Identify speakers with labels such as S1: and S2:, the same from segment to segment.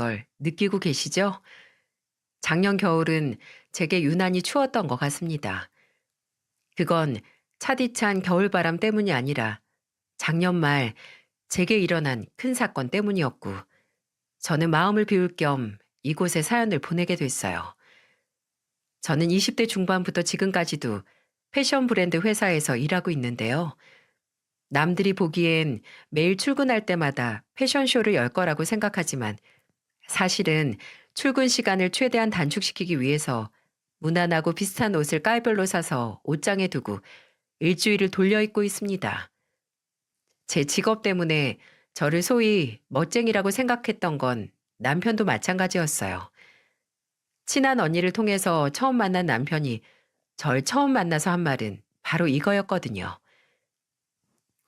S1: 걸 느끼고 계시죠? 작년 겨울은 제게 유난히 추웠던 것 같습니다. 그건 차디찬 겨울바람 때문이 아니라 작년 말 제게 일어난 큰 사건 때문이었고, 저는 마음을 비울 겸 이곳에 사연을 보내게 됐어요. 저는 20대 중반부터 지금까지도 패션 브랜드 회사에서 일하고 있는데요. 남들이 보기엔 매일 출근할 때마다 패션쇼를 열 거라고 생각하지만, 사실은 출근 시간을 최대한 단축시키기 위해서 무난하고 비슷한 옷을 깔별로 사서 옷장에 두고 일주일을 돌려 입고 있습니다. 제 직업 때문에 저를 소위 멋쟁이라고 생각했던 건 남편도 마찬가지였어요. 친한 언니를 통해서 처음 만난 남편이 절 처음 만나서 한 말은 바로 이거였거든요.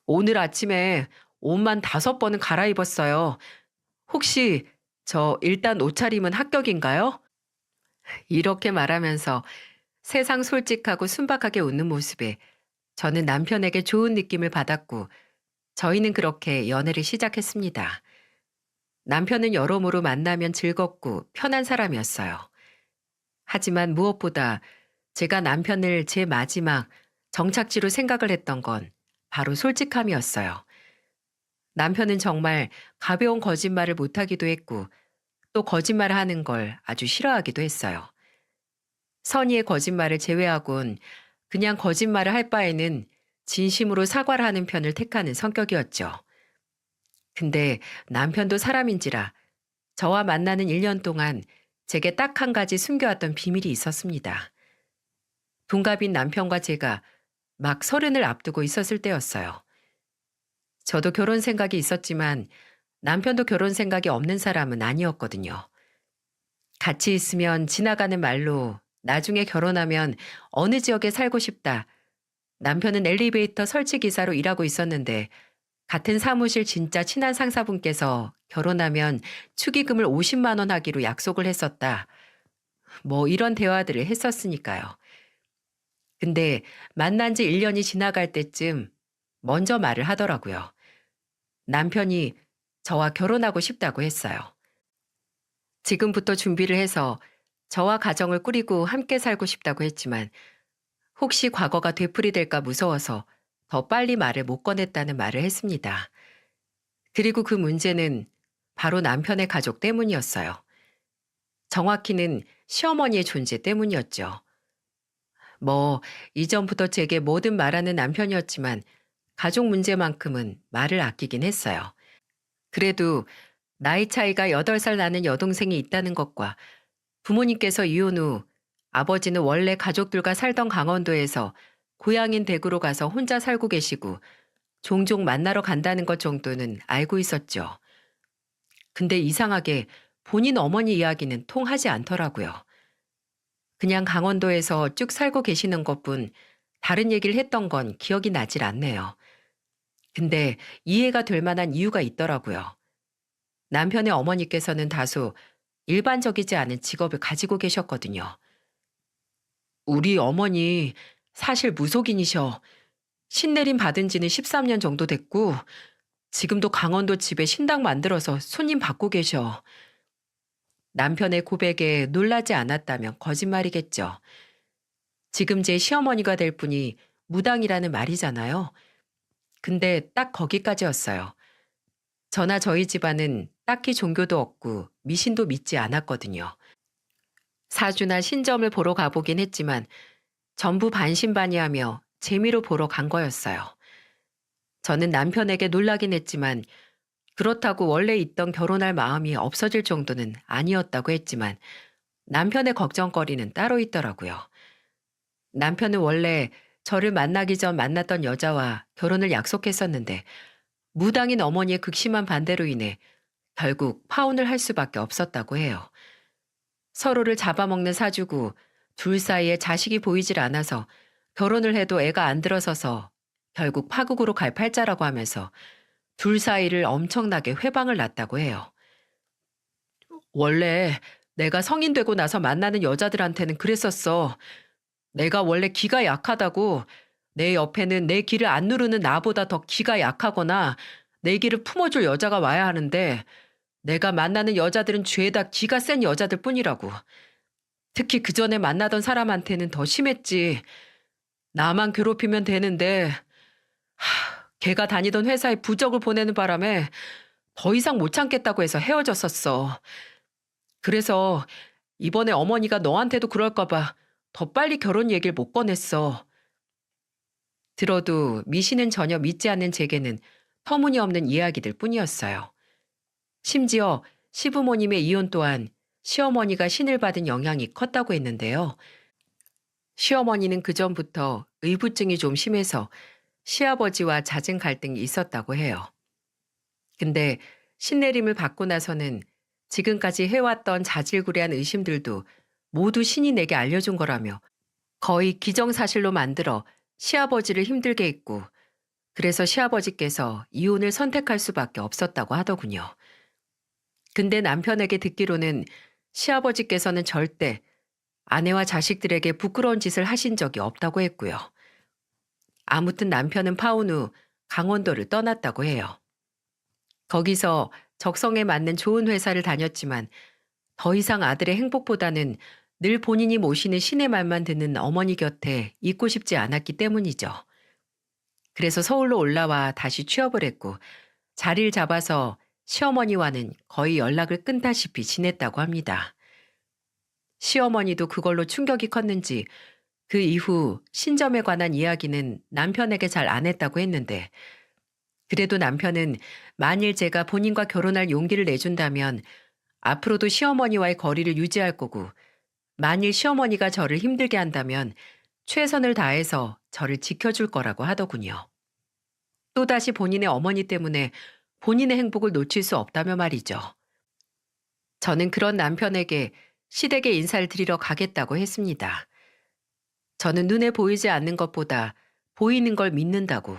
S1: 오늘 아침에 옷만 5번은 갈아입었어요. 혹시 저 일단 옷차림은 합격인가요? 이렇게 말하면서 세상 솔직하고 순박하게 웃는 모습에 저는 남편에게 좋은 느낌을 받았고, 저희는 그렇게 연애를 시작했습니다. 남편은 여러모로 만나면 즐겁고 편한 사람이었어요. 하지만 무엇보다 제가 남편을 제 마지막 정착지로 생각을 했던 건 바로 솔직함이었어요. 남편은 정말 가벼운 거짓말을 못하기도 했고, 또 거짓말을 하는 걸 아주 싫어하기도 했어요. 선의의 거짓말을 제외하곤 그냥 거짓말을 할 바에는 진심으로 사과를 하는 편을 택하는 성격이었죠. 근데 남편도 사람인지라 저와 만나는 1년 동안 제게 딱 한 가지 숨겨왔던 비밀이 있었습니다. 동갑인 남편과 제가 막 30을 앞두고 있었을 때였어요. 저도 결혼 생각이 있었지만 남편도 결혼 생각이 없는 사람은 아니었거든요. 같이 있으면 지나가는 말로 나중에 결혼하면 어느 지역에 살고 싶다. 남편은 엘리베이터 설치 기사로 일하고 있었는데 같은 사무실 진짜 친한 상사분께서 결혼하면 축의금을 50만 원 하기로 약속을 했었다. 뭐 이런 대화들을 했었으니까요. 근데 만난 지 1년이 지나갈 때쯤 먼저 말을 하더라고요. 남편이 저와 결혼하고 싶다고 했어요. 지금부터 준비를 해서 저와 가정을 꾸리고 함께 살고 싶다고 했지만, 혹시 과거가 되풀이될까 무서워서 더 빨리 말을 못 꺼냈다는 말을 했습니다. 그리고 그 문제는 바로 남편의 가족 때문이었어요. 정확히는 시어머니의 존재 때문이었죠. 뭐 이전부터 제게 뭐든 말하는 남편이었지만 가족 문제만큼은 말을 아끼긴 했어요. 그래도 나이 차이가 8살 나는 여동생이 있다는 것과 부모님께서 이혼 후 아버지는 원래 가족들과 살던 강원도에서 고향인 대구로 가서 혼자 살고 계시고 종종 만나러 간다는 것 정도는 알고 있었죠. 근데 이상하게 본인 어머니 이야기는 통하지 않더라고요. 그냥 강원도에서 쭉 살고 계시는 것뿐 다른 얘기를 했던 건 기억이 나질 않네요. 근데 이해가 될 만한 이유가 있더라고요. 남편의 어머니께서는 다소 일반적이지 않은 직업을 가지고 계셨거든요. 우리 어머니 사실 무속인이셔. 신내림 받은 지는 13년 정도 됐고, 지금도 강원도 집에 신당 만들어서 손님 받고 계셔. 남편의 고백에 놀라지 않았다면 거짓말이겠죠. 지금 제 시어머니가 될 분이 무당이라는 말이잖아요. 근데 딱 거기까지였어요. 저나 저희 집안은 딱히 종교도 없고 미신도 믿지 않았거든요. 사주나 신점을 보러 가보긴 했지만 전부 반신반의하며 재미로 보러 간 거였어요. 저는 남편에게 놀라긴 했지만, 그렇다고 원래 있던 결혼할 마음이 없어질 정도는 아니었다고 했지만 남편의 걱정거리는 따로 있더라고요. 남편은 원래 저를 만나기 전 만났던 여자와 결혼을 약속했었는데, 무당인 어머니의 극심한 반대로 인해 결국 파혼을 할 수밖에 없었다고 해요. 서로를 잡아먹는 사주고 둘 사이에 자식이 보이질 않아서 결혼을 해도 애가 안 들어서서 결국 파국으로 갈 팔자라고 하면서 둘 사이를 엄청나게 회방을 놨다고 해요. 원래 내가 성인 되고 나서 만나는 여자들한테는 그랬었어. 내가 원래 기가 약하다고, 내 옆에는 내 기를 안 누르는 나보다 더 기가 약하거나 내 기를 품어줄 여자가 와야 하는데, 내가 만나는 여자들은 죄다 기가 센 여자들 뿐이라고. 특히 그 전에 만나던 사람한테는 더 심했지. 나만 괴롭히면 되는데 걔가 다니던 회사에 부적을 보내는 바람에 더 이상 못 참겠다고 해서 헤어졌었어. 그래서 이번에 어머니가 너한테도 그럴까 봐 더 빨리 결혼 얘기를 못 꺼냈어. 들어도 미신은 전혀 믿지 않는 제게는 터무니없는 이야기들 뿐이었어요. 심지어 시부모님의 이혼 또한 시어머니가 신을 받은 영향이 컸다고 했는데요. 시어머니는 그전부터 의부증이 좀 심해서 시아버지와 잦은 갈등이 있었다고 해요. 근데 신내림을 받고 나서는 지금까지 해왔던 자질구레한 의심들도 모두 신이 내게 알려준 거라며 거의 기정사실로 만들어 시아버지를 힘들게 했고, 그래서 시아버지께서 이혼을 선택할 수밖에 없었다고 하더군요. 근데 남편에게 듣기로는 시아버지께서는 절대 아내와 자식들에게 부끄러운 짓을 하신 적이 없다고 했고요. 아무튼 남편은 파혼 후 강원도를 떠났다고 해요. 거기서 적성에 맞는 좋은 회사를 다녔지만 더 이상 아들의 행복보다는 늘 본인이 모시는 신의 말만 듣는 어머니 곁에 있고 싶지 않았기 때문이죠. 그래서 서울로 올라와 다시 취업을 했고 자리를 잡아서 시어머니와는 거의 연락을 끊다시피 지냈다고 합니다. 시어머니도 그걸로 충격이 컸는지 그 이후 신점에 관한 이야기는 남편에게 잘 안 했다고 했는데, 그래도 남편은 만일 제가 본인과 결혼할 용기를 내준다면 앞으로도 시어머니와의 거리를 유지할 거고, 만일 시어머니가 저를 힘들게 한다면 최선을 다해서 저를 지켜줄 거라고 하더군요. 또다시 본인의 어머니 때문에 본인의 행복을 놓칠 수 없다며 말이죠. 저는 그런 남편에게 시댁에 인사를 드리러 가겠다고 했습니다. 저는 눈에 보이지 않는 것보다 보이는 걸 믿는다고,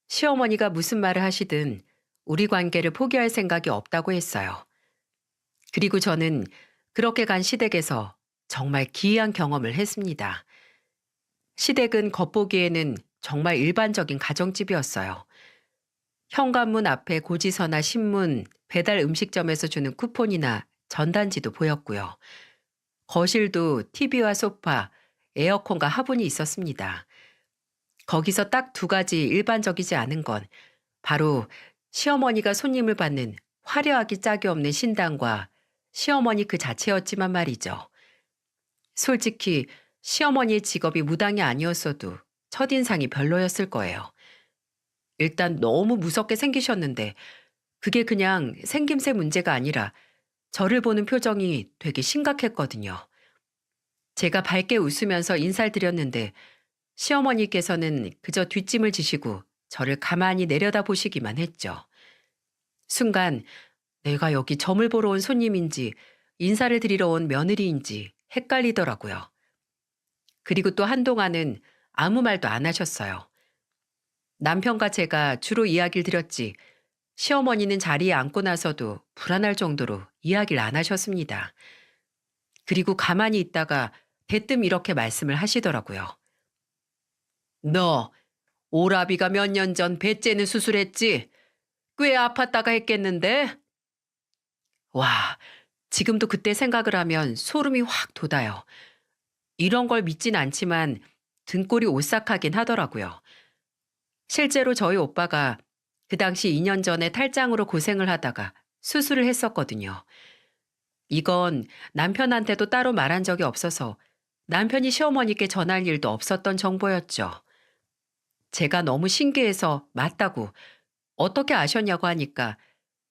S1: 시어머니가 무슨 말을 하시든 우리 관계를 포기할 생각이 없다고 했어요. 그리고 저는 그렇게 간 시댁에서 정말 기이한 경험을 했습니다. 시댁은 겉보기에는 정말 일반적인 가정집이었어요. 현관문 앞에 고지서나 신문, 배달 음식점에서 주는 쿠폰이나 전단지도 보였고요. 거실도 TV와 소파, 에어컨과 화분이 있었습니다. 거기서 딱 두 가지 일반적이지 않은 건 바로 시어머니가 손님을 받는 화려하기 짝이 없는 신당과 시어머니 그 자체였지만 말이죠. 솔직히 시어머니의 직업이 무당이 아니었어도 첫인상이 별로였을 거예요. 일단 너무 무섭게 생기셨는데 그게 그냥 생김새 문제가 아니라 저를 보는 표정이 되게 심각했거든요. 제가 밝게 웃으면서 인사를 드렸는데 시어머니께서는 그저 뒷짐을 지시고 저를 가만히 내려다 보시기만 했죠. 순간 내가 여기 점을 보러 온 손님인지 인사를 드리러 온 며느리인지 헷갈리더라고요. 그리고 또 한동안은 아무 말도 안 하셨어요. 남편과 제가 주로 이야기를 드렸지 시어머니는 자리에 앉고 나서도 불안할 정도로 이야기를 안 하셨습니다. 그리고 가만히 있다가 대뜸 이렇게 말씀을 하시더라고요. 너 오라비가 몇 년 전 배째는 수술했지? 꽤 아팠다가 했겠는데? 와, 지금도 그때 생각을 하면 소름이 확 돋아요. 이런 걸 믿진 않지만 등골이 오싹하긴 하더라고요. 실제로 저희 오빠가 그 당시 2년 전에 탈장으로 고생을 하다가 수술을 했었거든요. 이건 남편한테도 따로 말한 적이 없어서 남편이 시어머니께 전할 일도 없었던 정보였죠. 제가 너무 신기해서 맞다고 어떻게 아셨냐고 하니까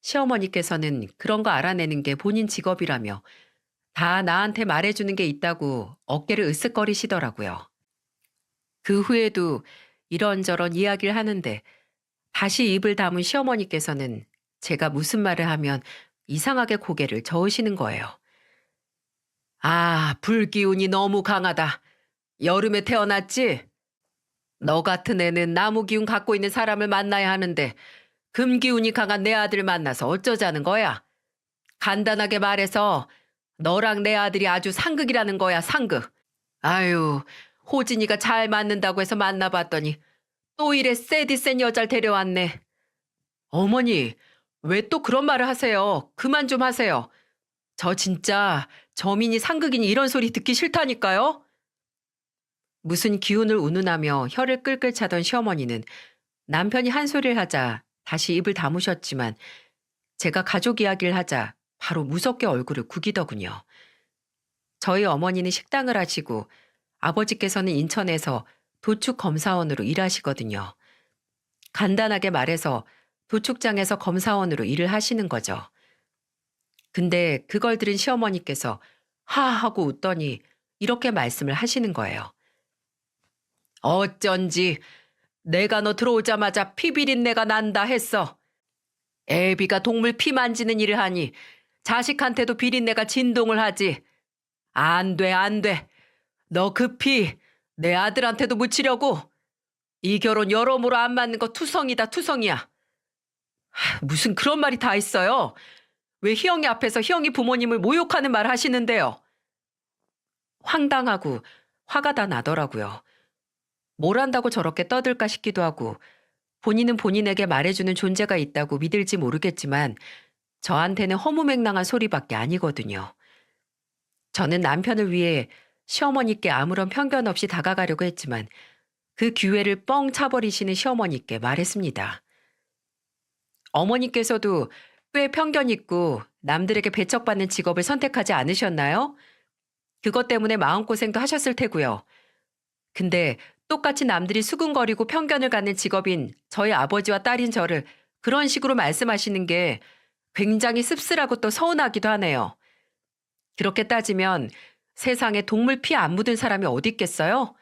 S1: 시어머니께서는 그런 거 알아내는 게 본인 직업이라며 다 나한테 말해주는 게 있다고 어깨를 으쓱거리시더라고요. 그 후에도 이런저런 이야기를 하는데 다시 입을 다문 시어머니께서는 제가 무슨 말을 하면 이상하게 고개를 저으시는 거예요. 아, 불기운이 너무 강하다. 여름에 태어났지? 너 같은 애는 나무 기운 갖고 있는 사람을 만나야 하는데 금기운이 강한 내 아들 만나서 어쩌자는 거야? 간단하게 말해서 너랑 내 아들이 아주 상극이라는 거야, 상극. 아유, 호진이가 잘 맞는다고 해서 만나봤더니 또 이래 세디 센 여자를 데려왔네. 어머니, 왜 또 그런 말을 하세요? 그만 좀 하세요. 저 진짜 저민이 상극이니 이런 소리 듣기 싫다니까요. 무슨 기운을 운운하며 혀를 끌끌 차던 시어머니는 남편이 한 소리를 하자 다시 입을 다무셨지만 제가 가족 이야기를 하자 바로 무섭게 얼굴을 구기더군요. 저희 어머니는 식당을 하시고 아버지께서는 인천에서 도축 검사원으로 일하시거든요. 간단하게 말해서 도축장에서 검사원으로 일을 하시는 거죠. 근데 그걸 들은 시어머니께서 하 하고 웃더니 이렇게 말씀을 하시는 거예요. 어쩐지 내가 너 들어오자마자 피비린내가 난다 했어. 애비가 동물 피 만지는 일을 하니 자식한테도 비린내가 진동을 하지. 안 돼, 안 돼. 너 그 피 내 아들한테도 묻히려고. 이 결혼 여러모로 안 맞는 거 투성이다, 투성이야. 무슨 그런 말이 다 있어요. 왜 희영이 앞에서 희영이 부모님을 모욕하는 말 하시는데요. 황당하고 화가 다 나더라고요. 뭘 한다고 저렇게 떠들까 싶기도 하고 본인은 본인에게 말해주는 존재가 있다고 믿을지 모르겠지만 저한테는 허무맹랑한 소리밖에 아니거든요. 저는 남편을 위해 시어머니께 아무런 편견 없이 다가가려고 했지만 그 기회를 뻥 차버리시는 시어머니께 말했습니다. 어머니께서도 꽤 편견 있고 남들에게 배척받는 직업을 선택하지 않으셨나요? 그것 때문에 마음고생도 하셨을 테고요. 근데 똑같이 남들이 수군거리고 편견을 갖는 직업인 저희 아버지와 딸인 저를 그런 식으로 말씀하시는 게 굉장히 씁쓸하고 또 서운하기도 하네요. 그렇게 따지면 세상에 동물 피 안 묻은 사람이 어디 있겠어요?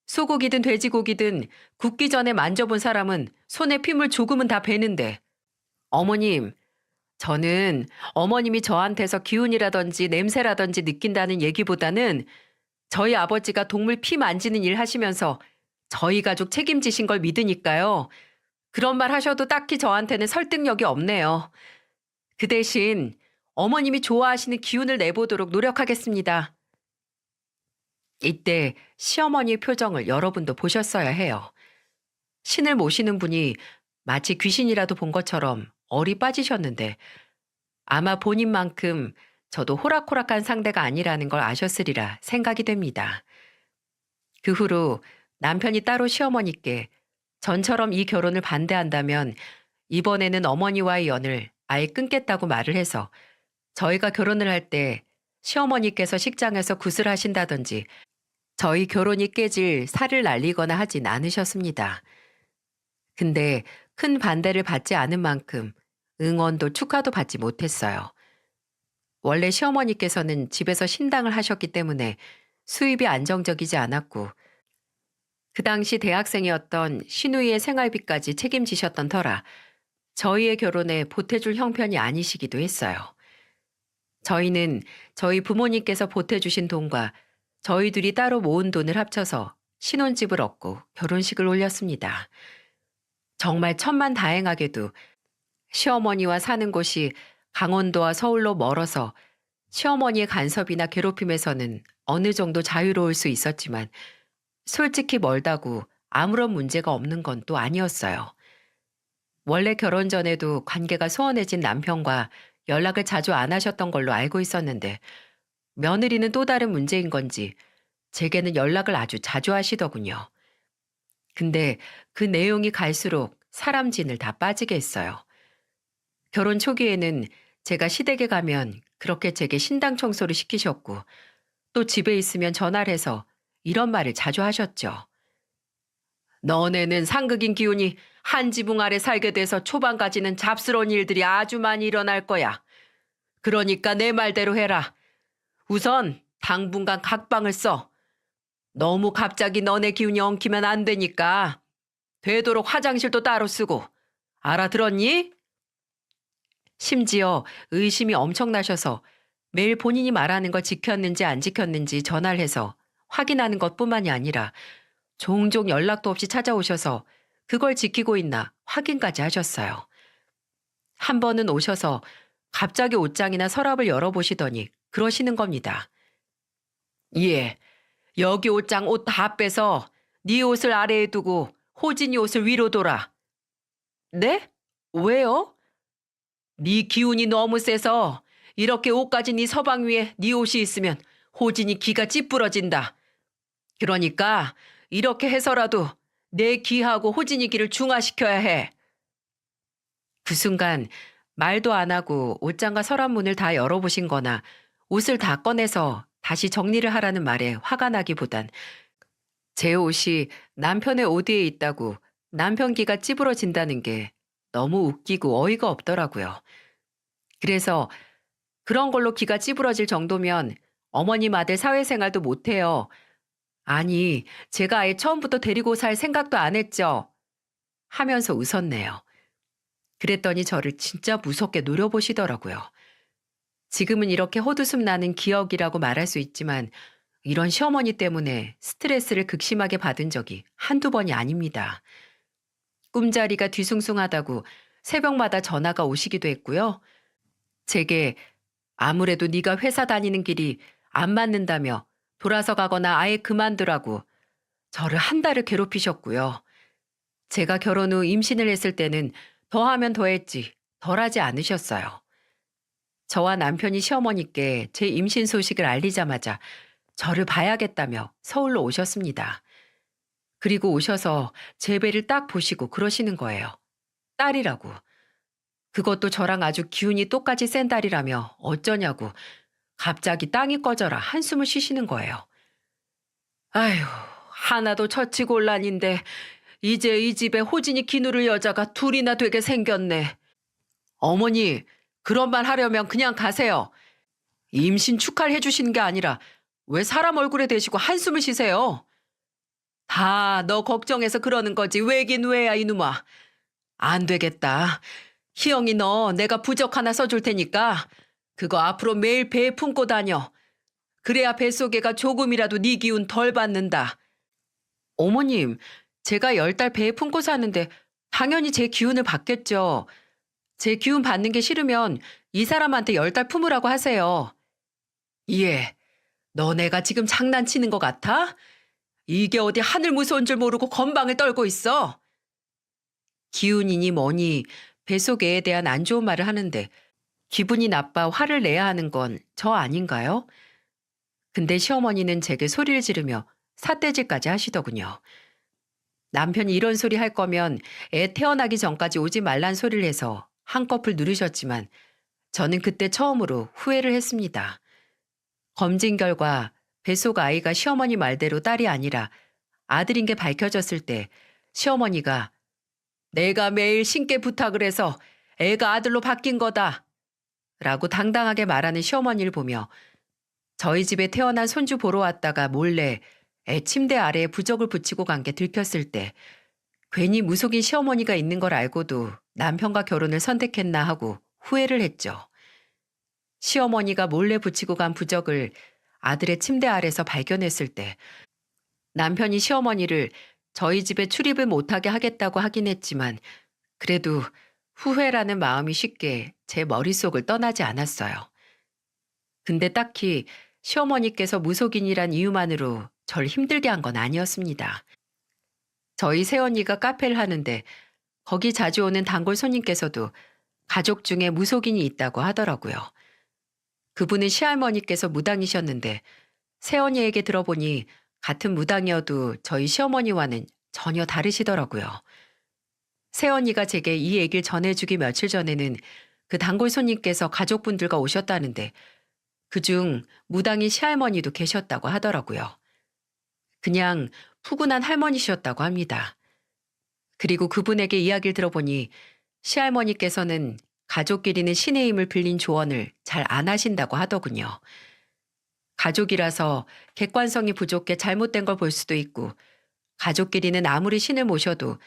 S1: 소고기든 돼지고기든 굽기 전에 만져본 사람은 손에 피물 조금은 다 배는데. 어머님, 저는 어머님이 저한테서 기운이라든지 냄새라든지 느낀다는 얘기보다는 저희 아버지가 동물 피 만지는 일 하시면서 저희 가족 책임지신 걸 믿으니까요. 그런 말 하셔도 딱히 저한테는 설득력이 없네요. 그 대신 어머님이 좋아하시는 기운을 내보도록 노력하겠습니다. 이때 시어머니의 표정을 여러분도 보셨어야 해요. 신을 모시는 분이 마치 귀신이라도 본 것처럼 얼이 빠지셨는데 아마 본인만큼 저도 호락호락한 상대가 아니라는 걸 아셨으리라 생각이 됩니다. 그 후로 남편이 따로 시어머니께 전처럼 이 결혼을 반대한다면 이번에는 어머니와의 연을 아예 끊겠다고 말을 해서 저희가 결혼을 할 때 시어머니께서 식장에서 굿을 하신다든지 저희 결혼이 깨질 살을 날리거나 하진 않으셨습니다. 근데 큰 반대를 받지 않은 만큼 응원도 축하도 받지 못했어요. 원래 시어머니께서는 집에서 신당을 하셨기 때문에 수입이 안정적이지 않았고 그 당시 대학생이었던 시누이의 생활비까지 책임지셨던 터라 저희의 결혼에 보태줄 형편이 아니시기도 했어요. 저희는 저희 부모님께서 보태주신 돈과 저희 둘이 따로 모은 돈을 합쳐서 신혼집을 얻고 결혼식을 올렸습니다. 정말 천만다행하게도 시어머니와 사는 곳이 강원도와 서울로 멀어서 시어머니의 간섭이나 괴롭힘에서는 어느 정도 자유로울 수 있었지만 솔직히 멀다고 아무런 문제가 없는 건 또 아니었어요. 원래 결혼 전에도 관계가 소원해진 남편과 연락을 자주 안 하셨던 걸로 알고 있었는데 며느리는 또 다른 문제인 건지 제게는 연락을 아주 자주 하시더군요. 근데 그 내용이 갈수록 사람 진을 다 빠지게 했어요. 결혼 초기에는 제가 시댁에 가면 그렇게 제게 신당 청소를 시키셨고 또 집에 있으면 전화를 해서 이런 말을 자주 하셨죠. 너네는 상극인 기운이 한 지붕 아래 살게 돼서 초반까지는 잡스러운 일들이 아주 많이 일어날 거야. 그러니까 내 말대로 해라. 우선 당분간 각방을 써. 너무 갑자기 너네 기운이 엉키면 안 되니까 되도록 화장실도 따로 쓰고. 알아들었니? 심지어 의심이 엄청나셔서 매일 본인이 말하는 걸 지켰는지 안 지켰는지 전화를 해서 확인하는 것뿐만이 아니라 종종 연락도 없이 찾아오셔서 그걸 지키고 있나 확인까지 하셨어요. 한 번은 오셔서 갑자기 옷장이나 서랍을 열어보시더니 그러시는 겁니다. 예, 여기 옷장 옷 다 빼서 네 옷을 아래에 두고 호진이 옷을 위로 둬라. 네? 왜요? 네 기운이 너무 세서 이렇게 옷까지 네 서방 위에 네 옷이 있으면 호진이 기가 찌뿌러진다. 그러니까 이렇게 해서라도 내 기하고 호진이 기를 중화시켜야 해. 그 순간 말도 안 하고 옷장과 서랍문을 다 열어보신 거나 옷을 다 꺼내서 다시 정리를 하라는 말에 화가 나기보단 제 옷이 남편의 옷 위에 있다고 남편 기가 찌부러진다는 게 너무 웃기고 어이가 없더라고요. 그래서 그런 걸로 기가 찌부러질 정도면 어머님 아들 사회생활도 못해요. 아니, 제가 아예 처음부터 데리고 살 생각도 안 했죠. 하면서 웃었네요. 그랬더니 저를 진짜 무섭게 노려보시더라고요. 지금은 이렇게 헛웃음 나는 기억이라고 말할 수 있지만 이런 시어머니 때문에 스트레스를 극심하게 받은 적이 한두 번이 아닙니다. 꿈자리가 뒤숭숭하다고 새벽마다 전화가 오시기도 했고요. 제게 아무래도 네가 회사 다니는 길이 안 맞는다며 돌아서 가거나 아예 그만두라고 저를 한 달을 괴롭히셨고요. 제가 결혼 후 임신을 했을 때는 더하면 더했지 덜하지 않으셨어요. 저와 남편이 시어머니께 제 임신 소식을 알리자마자 저를 봐야겠다며 서울로 오셨습니다. 그리고 오셔서 제 배를 딱 보시고 그러시는 거예요. 딸이라고. 그것도 저랑 아주 기운이 똑같이 센 딸이라며 어쩌냐고 갑자기 땅이 꺼져라 한숨을 쉬시는 거예요. 아휴, 하나도 처치곤란인데 이제 이 집에 호진이 기누를 여자가 둘이나 되게 생겼네. 어머니, 그런 말 하려면 그냥 가세요. 임신 축하를 해주시는 게 아니라 왜 사람 얼굴에 대시고 한숨을 쉬세요? 다 너 걱정해서 그러는 거지 왜긴 왜야 이놈아. 안 되겠다. 희영이 너 내가 부적 하나 써줄 테니까 그거 앞으로 매일 배에 품고 다녀. 그래야 뱃속애가 조금이라도 네 기운 덜 받는다. 어머님, 제가 10달 배에 품고 사는데 당연히 제 기운을 받겠죠. 제 기운 받는 게 싫으면 이 사람한테 10달 품으라고 하세요. 예, 너네가 지금 장난치는 것 같아? 이게 어디 하늘 무서운 줄 모르고 건방을 떨고 있어? 기운이니 뭐니 뱃속애에 대한 안 좋은 말을 하는데 기분이 나빠 화를 내야 하는 건 저 아닌가요? 근데 시어머니는 제게 소리를 지르며 삿대질까지 하시더군요. 남편이 이런 소리 할 거면 애 태어나기 전까지 오지 말란 소리를 해서 한꺼풀 누르셨지만 저는 그때 처음으로 후회를 했습니다. 검진 결과 뱃속 아이가 시어머니 말대로 딸이 아니라 아들인 게 밝혀졌을 때 시어머니가 내가 매일 신께 부탁을 해서 애가 아들로 바뀐 거다 라고 당당하게 말하는 시어머니를 보며 저희 집에 태어난 손주 보러 왔다가 몰래 애 침대 아래에 부적을 붙이고 간 게 들켰을 때 괜히 무속인 시어머니가 있는 걸 알고도 남편과 결혼을 선택했나 하고 후회를 했죠. 시어머니가 몰래 붙이고 간 부적을 아들의 침대 아래서 발견했을 때 남편이 시어머니를 저희 집에 출입을 못하게 하겠다고 하긴 했지만 그래도 후회라는 마음이 쉽게 제 머릿속을 떠나지 않았어요. 근데 딱히 시어머니께서 무속인이란 이유만으로 절 힘들게 한 건 아니었습니다. 저희 새언니가 카페를 하는데 거기 자주 오는 단골 손님께서도 가족 중에 무속인이 있다고 하더라고요. 그분은 시할머니께서 무당이셨는데 새언니에게 들어보니 같은 무당이어도 저희 시어머니와는 전혀 다르시더라고요. 새언니가 제게 이 얘기를 전해주기 며칠 전에는 그 단골 손님께서 가족분들과 오셨다는데 그중 무당인 시할머니도 계셨다고 하더라고요. 그냥 푸근한 할머니셨다고 합니다. 그리고 그분에게 이야기를 들어보니 시할머니께서는 가족끼리는 신의 힘을 빌린 조언을 잘 안 하신다고 하더군요. 가족이라서 객관성이 부족해 잘못된 걸 볼 수도 있고 가족끼리는 아무리 신을 모셔도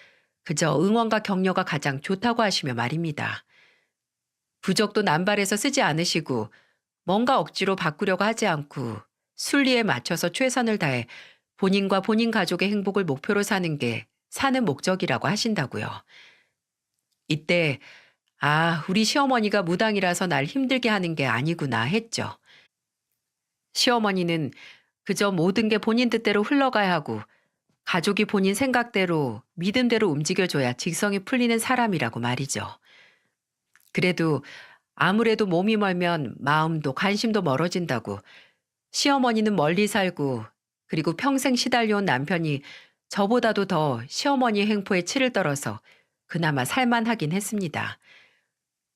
S1: 그저 응원과 격려가 가장 좋다고 하시며 말입니다. 부적도 남발해서 쓰지 않으시고 뭔가 억지로 바꾸려고 하지 않고 순리에 맞춰서 최선을 다해 본인과 본인 가족의 행복을 목표로 사는 게 사는 목적이라고 하신다고요. 이때 우리 시어머니가 무당이라서 날 힘들게 하는 게 아니구나 했죠. 시어머니는 그저 모든 게 본인 뜻대로 흘러가야 하고 가족이 본인 생각대로 믿음대로 움직여줘야 직성이 풀리는 사람이라고 말이죠. 그래도 아무래도 몸이 멀면 마음도 관심도 멀어진다고 시어머니는 멀리 살고 그리고 평생 시달려온 남편이 저보다도 더 시어머니 행포에 치를 떨어서 그나마 살만하긴 했습니다.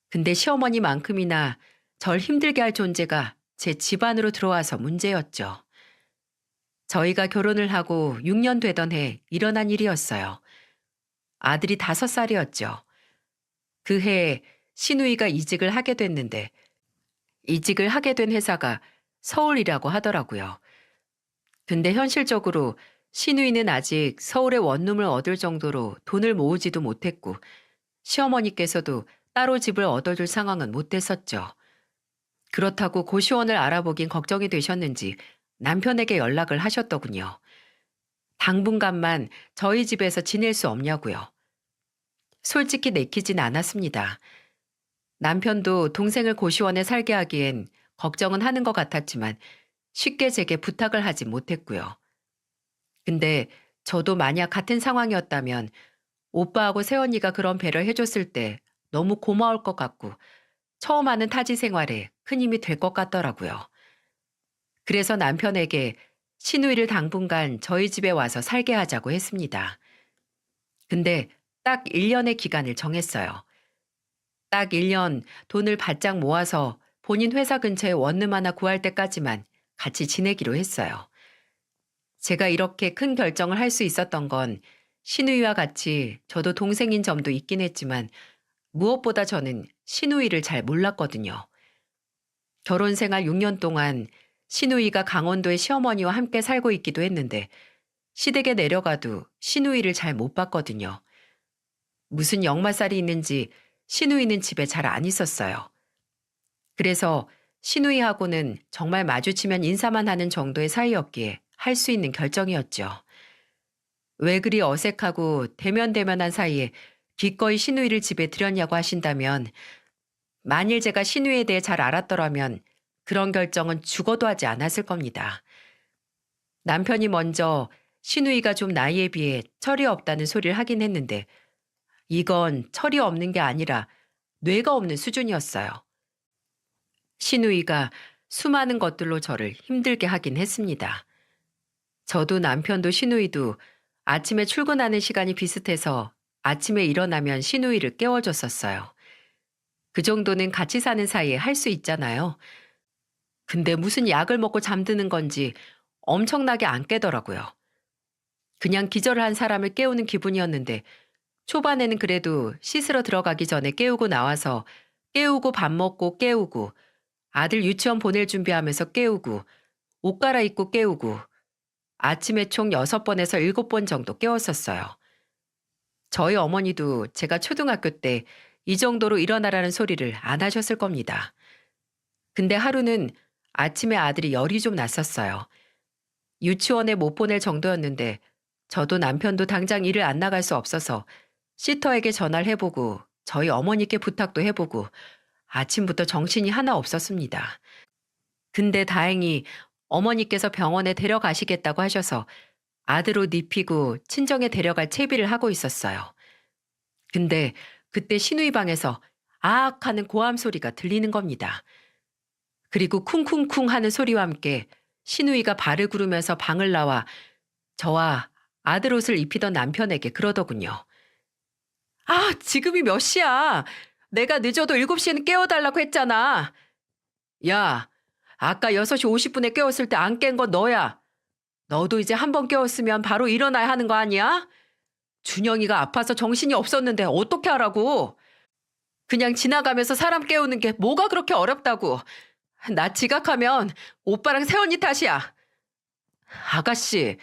S1: 근데 시어머니만큼이나 절 힘들게 할 존재가 제 집안으로 들어와서 문제였죠. 저희가 결혼을 하고 6년 되던 해 일어난 일이었어요. 아들이 5살이었죠. 그 해에 시누이가 이직을 하게 됐는데 이직을 하게 된 회사가 서울이라고 하더라고요. 근데 현실적으로 시누이는 아직 서울에 원룸을 얻을 정도로 돈을 모으지도 못했고 시어머니께서도 따로 집을 얻어줄 상황은 못 됐었죠. 그렇다고 고시원을 알아보긴 걱정이 되셨는지 남편에게 연락을 하셨더군요. 당분간만 저희 집에서 지낼 수 없냐고요. 솔직히 내키진 않았습니다. 남편도 동생을 고시원에 살게 하기엔 걱정은 하는 것 같았지만 쉽게 제게 부탁을 하지 못했고요. 근데 저도 만약 같은 상황이었다면 오빠하고 새언니가 그런 배려를 해줬을 때 너무 고마울 것 같고 처음 하는 타지 생활에 큰 힘이 될 것 같더라고요. 그래서 남편에게 시누이를 당분간 저희 집에 와서 살게 하자고 했습니다. 근데 딱 1년의 기간을 정했어요. 딱 1년 돈을 바짝 모아서 본인 회사 근처에 원룸 하나 구할 때까지만 같이 지내기로 했어요. 제가 이렇게 큰 결정을 할 수 있었던 건 시누이와 같이 저도 동생인 점도 있긴 했지만 무엇보다 저는 시누이를 잘 몰랐거든요. 결혼 생활 6년 동안 시누이가 강원도의 시어머니와 함께 살고 있기도 했는데 시댁에 내려가도 시누이를 잘 못 봤거든요. 무슨 역마살이 있는지 시누이는 집에 잘 안 있었어요. 그래서 시누이하고는 정말 마주치면 인사만 하는 정도의 사이였기에 할 수 있는 결정이었죠. 왜 그리 어색하고 대면대면한 사이에 기꺼이 시누이를 집에 들였냐고 하신다면 만일 제가 시누이에 대해 잘 알았더라면 그런 결정은 죽어도 하지 않았을 겁니다. 남편이 먼저 시누이가 좀 나이에 비해 철이 없다는 소리를 하긴 했는데 이건 철이 없는 게 아니라 뇌가 없는 수준이었어요. 시누이가 수많은 것들로 저를 힘들게 하긴 했습니다. 저도 남편도 시누이도 아침에 출근하는 시간이 비슷해서 아침에 일어나면 시누이를 깨워줬었어요. 그 정도는 같이 사는 사이에 할 수 있잖아요. 근데 무슨 약을 먹고 잠드는 건지 엄청나게 안 깨더라고요. 그냥 기절을 한 사람을 깨우는 기분이었는데 초반에는 그래도 씻으러 들어가기 전에 깨우고 나와서 깨우고 밥 먹고 깨우고 아들 유치원 보낼 준비하면서 깨우고 옷 갈아입고 깨우고 아침에 총 6번에서 7번 정도 깨웠었어요. 저희 어머니도 제가 초등학교 때 이 정도로 일어나라는 소리를 안 하셨을 겁니다. 근데 하루는 아침에 아들이 열이 좀 났었어요. 유치원에 못 보낼 정도였는데 저도 남편도 당장 일을 안 나갈 수 없어서 시터에게 전화를 해보고 저희 어머니께 부탁도 해보고 아침부터 정신이 하나 없었습니다. 근데 다행히 어머니께서 병원에 데려가시겠다고 하셔서 아들 옷 입히고 친정에 데려갈 채비를 하고 있었어요. 근데 그때 시누이 방에서 아악 하는 고함 소리가 들리는 겁니다. 그리고 쿵쿵쿵 하는 소리와 함께 시누이가 발을 구르면서 방을 나와 저와 아들 옷을 입히던 남편에게 그러더군요. 아, 지금이 몇 시야? 내가 늦어도 7시에는 깨워달라고 했잖아. 야, 아까 6시 50분에 깨웠을 때 안 깬 건 너야. 너도 이제 한 번 깨웠으면 바로 일어나야 하는 거 아니야? 준영이가 아파서 정신이 없었는데 어떻게 하라고? 그냥 지나가면서 사람 깨우는 게 뭐가 그렇게 어렵다고. 나 지각하면 오빠랑 새언니 탓이야. 아가씨,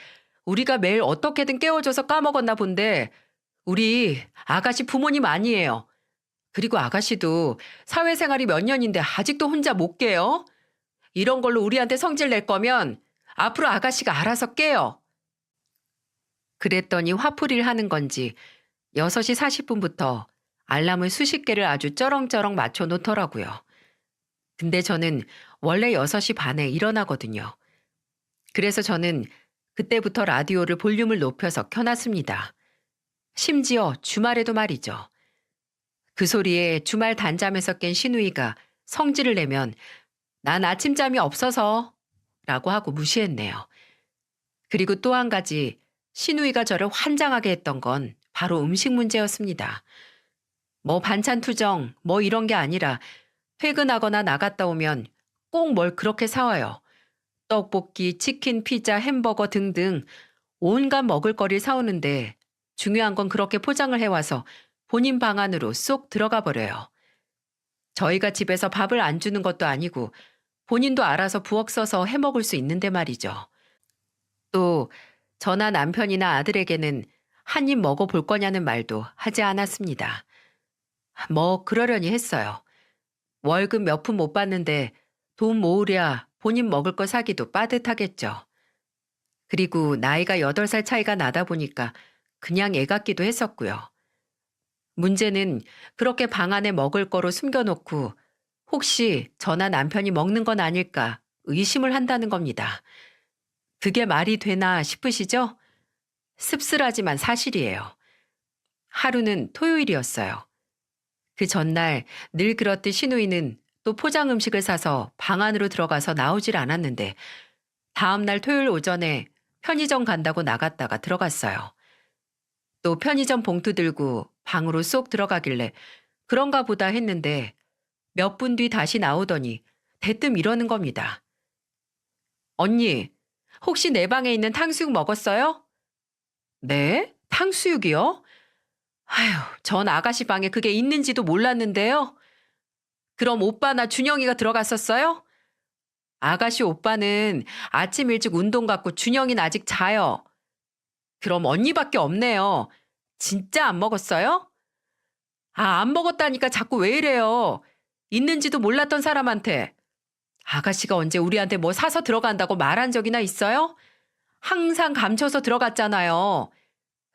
S1: 우리가 매일 어떻게든 깨워줘서 까먹었나 본데 우리 아가씨 부모님 아니에요. 그리고 아가씨도 사회생활이 몇 년인데 아직도 혼자 못 깨요? 이런 걸로 우리한테 성질 낼 거면 앞으로 아가씨가 알아서 깨요. 그랬더니 화풀이를 하는 건지 6시 40분부터 알람을 수십 개를 아주 쩌렁쩌렁 맞춰 놓더라고요. 근데 저는 원래 6시 반에 일어나거든요. 그래서 저는 그때부터 라디오를 볼륨을 높여서 켜놨습니다. 심지어 주말에도 말이죠. 그 소리에 주말 단잠에서 깬 시누이가 성질을 내면 난 아침잠이 없어서 라고 하고 무시했네요. 그리고 또 한 가지 시누이가 저를 환장하게 했던 건 바로 음식 문제였습니다. 뭐 반찬 투정 뭐 이런 게 아니라 퇴근하거나 나갔다 오면 꼭 뭘 그렇게 사와요. 떡볶이, 치킨, 피자, 햄버거 등등 온갖 먹을거리를 사오는데 중요한 건 그렇게 포장을 해와서 본인 방 안으로 쏙 들어가 버려요. 저희가 집에서 밥을 안 주는 것도 아니고 본인도 알아서 부엌 써서 해 먹을 수 있는데 말이죠. 또 저나 남편이나 아들에게는 한 입 먹어볼 거냐는 말도 하지 않았습니다. 뭐 그러려니 했어요. 월급 몇 푼 못 받는데 돈 모으랴 본인 먹을 거 사기도 빠듯하겠죠. 그리고 나이가 8살 차이가 나다 보니까 그냥 애 같기도 했었고요. 문제는 그렇게 방 안에 먹을 거로 숨겨놓고 혹시 저나 남편이 먹는 건 아닐까 의심을 한다는 겁니다. 그게 말이 되나 싶으시죠? 씁쓸하지만 사실이에요. 하루는 토요일이었어요. 그 전날 늘 그렇듯 시누이는 또 포장 음식을 사서 방 안으로 들어가서 나오질 않았는데 다음날 토요일 오전에 편의점 간다고 나갔다가 들어갔어요. 또 편의점 봉투 들고 방으로 쏙 들어가길래 그런가 보다 했는데 몇 분 뒤 다시 나오더니 대뜸 이러는 겁니다. 언니, 혹시 내 방에 있는 탕수육 먹었어요? 네? 탕수육이요? 아휴, 전 아가씨 방에 그게 있는지도 몰랐는데요. 그럼 오빠나 준영이가 들어갔었어요? 아가씨 오빠는 아침 일찍 운동 갔고 준영이는 아직 자요. 그럼 언니밖에 없네요. 진짜 안 먹었어요? 아, 안 먹었다니까 자꾸 왜 이래요? 있는지도 몰랐던 사람한테. 아가씨가 언제 우리한테 뭐 사서 들어간다고 말한 적이나 있어요? 항상 감춰서 들어갔잖아요.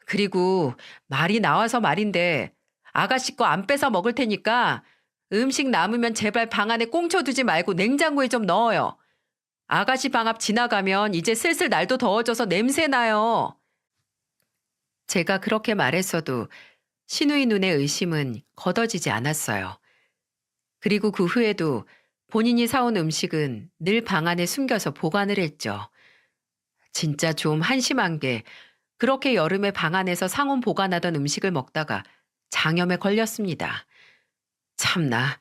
S1: 그리고 말이 나와서 말인데 아가씨 거 안 뺏어 먹을 테니까 음식 남으면 제발 방 안에 꽁쳐 두지 말고 냉장고에 좀 넣어요. 아가씨 방 앞 지나가면 이제 슬슬 날도 더워져서 냄새 나요. 제가 그렇게 말했어도 신우이 눈의 의심은 걷어지지 않았어요. 그리고 그 후에도 본인이 사온 음식은 늘 방 안에 숨겨서 보관을 했죠. 진짜 좀 한심한 게 그렇게 여름에 방 안에서 상온 보관하던 음식을 먹다가 장염에 걸렸습니다. 참나,